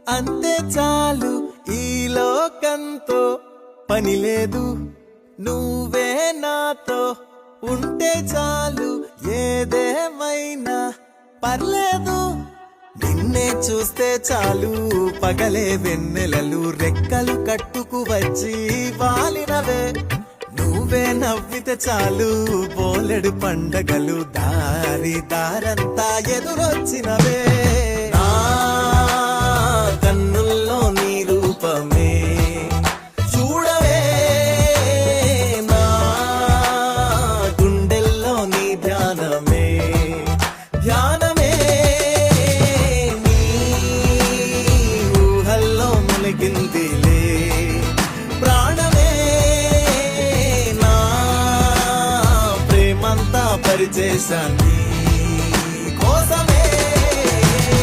అంతే చాలు ఈ లోకంతో పని లేదు, నువ్వే నాతో ఉంటే చాలు ఏదేమైనా పర్లేదు. నిన్నే చూస్తే చాలు పగలే వెన్నెలలు రెక్కలు కట్టుకు వచ్చి వాలినవే. నువ్వే నవ్వితే చాలు బోలెడు పండగలు దారి దారంతా ఎదురొచ్చినవే. నా కన్నుల్లో నీ రూపమే చూడవే, నా గుండెల్లో నీ ధ్యానమే ధ్యానమే. నీ ఊహల్లో మునిగిందిలే ప్రాణమే, నా ప్రేమంతా పరిచేశాను.